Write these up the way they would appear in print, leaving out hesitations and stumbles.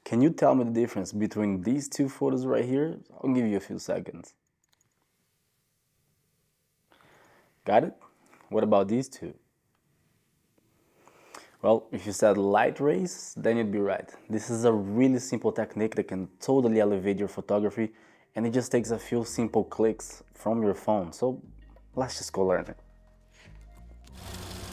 Can you tell me the difference between these two photos right here? I'll give you a few seconds. Got it? What about these two? Well, if you said light rays, then you'd be right. This is a really simple technique that can totally elevate your photography, and it just takes a few simple clicks from your phone. So let's just go learn it.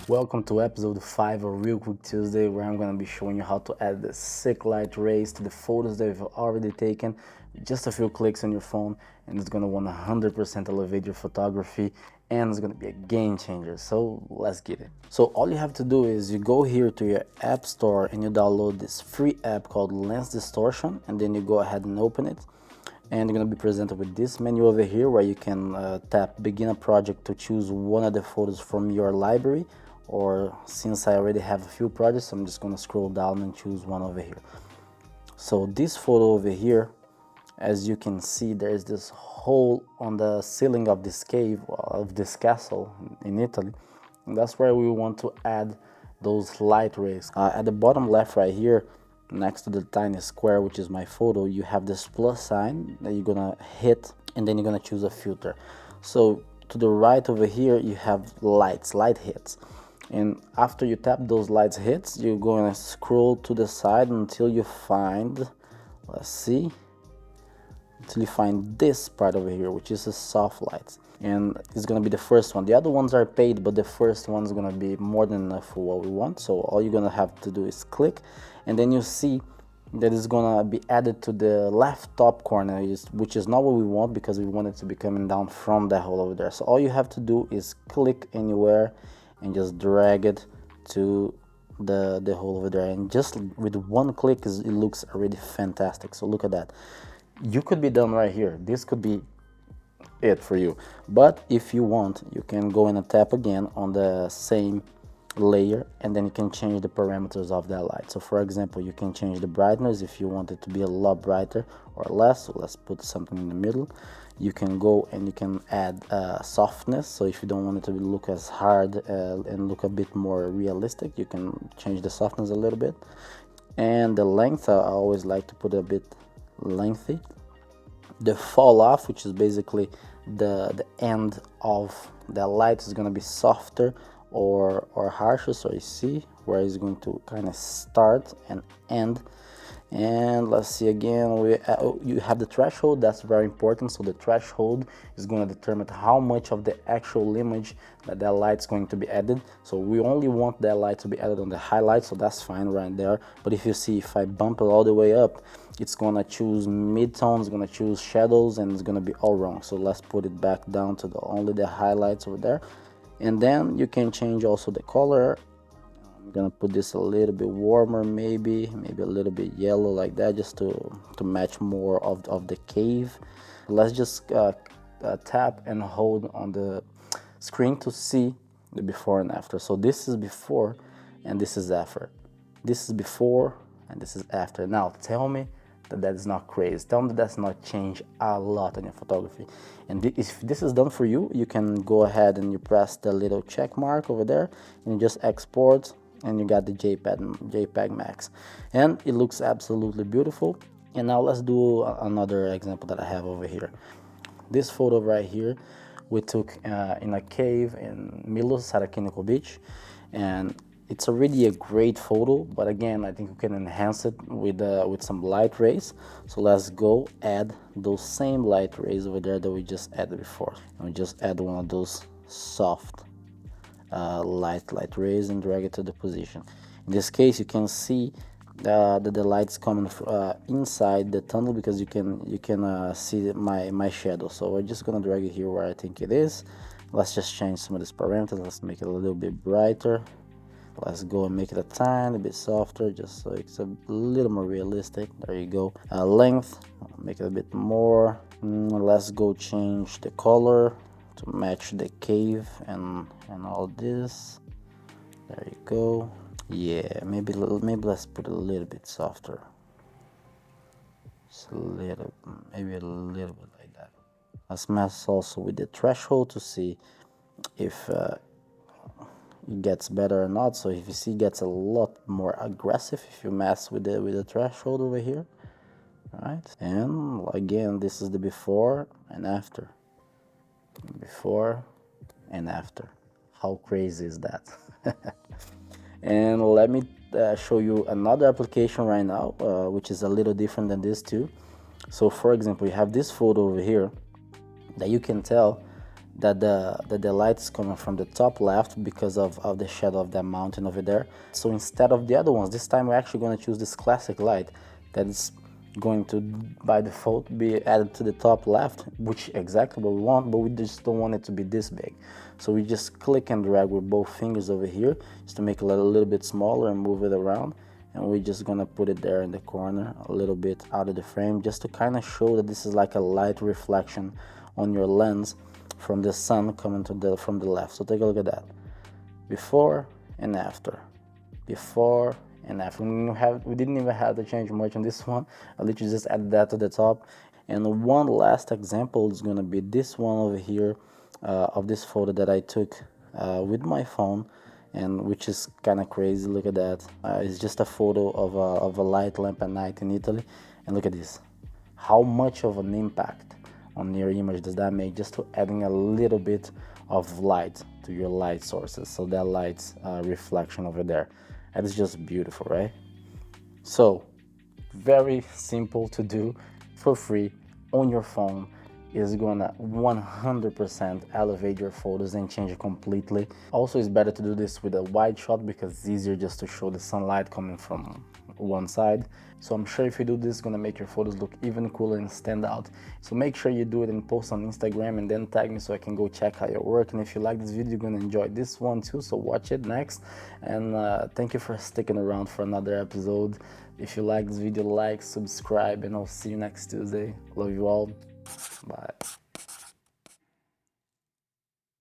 Welcome to episode 5 of Real Quick Tuesday, where I'm going to be showing you how to add the sick light rays to the photos that you've already taken. Just a few clicks on your phone, and it's going to 100% elevate your photography, and it's going to be a game changer. So let's get it. So all you have to do is you go here to your app store and you download this free app called Lens Distortion, and then you go ahead and open it. And you're going to be presented with this menu over here where you can tap begin a project to choose one of the photos from your library, or since I already have a few projects, I'm just going to scroll down and choose one over here. So this photo over here, as you can see, there's this hole on the ceiling of this cave, of this castle in Italy, and that's where we want to add those light rays. At the bottom left right here, next to the tiny square, which is my photo, you have this plus sign that you're gonna hit, and then you're gonna choose a filter. So to the right over here, you have light hits, and after you tap those light hits, you're gonna scroll to the side until you find, let's see, until you find this part over here, which is the soft lights, and it's gonna be the first one. The other ones are paid, but the first one is gonna be more than enough for what we want. So all you're gonna have to do is click, and then you see that it's gonna be added to the left top corner, which is not what we want, because we want it to be coming down from that hole over there. So all you have to do is click anywhere and just drag it to the hole over there, and just with one click it looks already fantastic. So look at that. You could be done right here. This could be it for you, but if you want, you can go in and tap again on the same layer, and then you can change the parameters of that light. So for example, you can change the brightness if you want it to be a lot brighter or less. So let's put something in the middle. You can go and you can add softness. So if you don't want it to look as hard and look a bit more realistic, you can change the softness a little bit. And the length, I always like to put a bit lengthy. The fall off, which is basically the end of the light, is going to be softer or harsher. So you see where it's going to kind of start and end. And let's see again, you have the threshold. That's very important. So the threshold is going to determine how much of the actual image that light is going to be added. So we only want that light to be added on the highlight, so that's fine right there. But if you see, if I bump it all the way up, it's gonna choose mid-tones, it's gonna choose shadows, and it's gonna be all wrong. So let's put it back down to only the highlights over there. And then you can change also the color. I'm gonna put this a little bit warmer, maybe a little bit yellow like that, just to match more of the cave. Let's just tap and hold on the screen to see the before and after. So this is before and this is after. This is before and this is after. Now tell me that is not crazy. Tell me that's not change a lot in your photography. And if this is done for you, you can go ahead and you press the little check mark over there and you just export, and you got the JPEG Max, and it looks absolutely beautiful. And now let's do another example that I have over here. This photo right here we took in a cave in Milos, Sarakinico Beach, and it's already a great photo, but again, I think we can enhance it with some light rays. So let's go add those same light rays over there that we just added before, and we just add one of those soft light rays and drag it to the position. In this case, you can see that the light's coming inside the tunnel, because you can see my shadow. So we're just gonna drag it here where I think it is. Let's just change some of these parameters. Let's make it a little bit brighter. Let's go and make it a tiny bit softer, just so it's a little more realistic. There you go. Length, make it a bit more. Let's go change the color to match the cave and all this. There you go. Yeah, maybe let's put it a little bit softer. Just maybe a little bit like that. Let's mess also with the threshold to see if it gets better or not. So if you see, it gets a lot more aggressive if you mess with the threshold over here. All right, and again, this is the before and after. Before and after. How crazy is that? And let me show you another application right now, which is a little different than this too. So for example, you have this photo over here that you can tell that the light is coming from the top left because of the shadow of that mountain over there. So instead of the other ones, this time we're actually going to choose this classic light that is going to by default be added to the top left, which exactly what we want, but we just don't want it to be this big. So we just click and drag with both fingers over here just to make it a little bit smaller and move it around, and we're just gonna put it there in the corner a little bit out of the frame, just to kind of show that this is like a light reflection on your lens from the sun coming from the left. So take a look at that, before and after, before and after. We didn't even have to change much on this one. I literally just added that to the top. And one last example is going to be this one over here, of this photo that I took with my phone, and which is kind of crazy. Look at that. It's just a photo of a light lamp at night in Italy, and look at this. How much of an impact on your image does that make, just to adding a little bit of light to your light sources? So that light reflection over there, and it's just beautiful, right? So very simple to do for free on your phone. Is gonna 100% elevate your photos and change it completely. Also, it's better to do this with a wide shot because it's easier just to show the sunlight coming from one side. So I'm sure if you do this, it's gonna make your photos look even cooler and stand out. So make sure you do it and post on Instagram and then tag me so I can go check out your work. And if you like this video, you're gonna enjoy this one too, so watch it next. And thank you for sticking around for another episode. If you like this video, like, subscribe, and I'll see you next Tuesday. Love you all. Bye.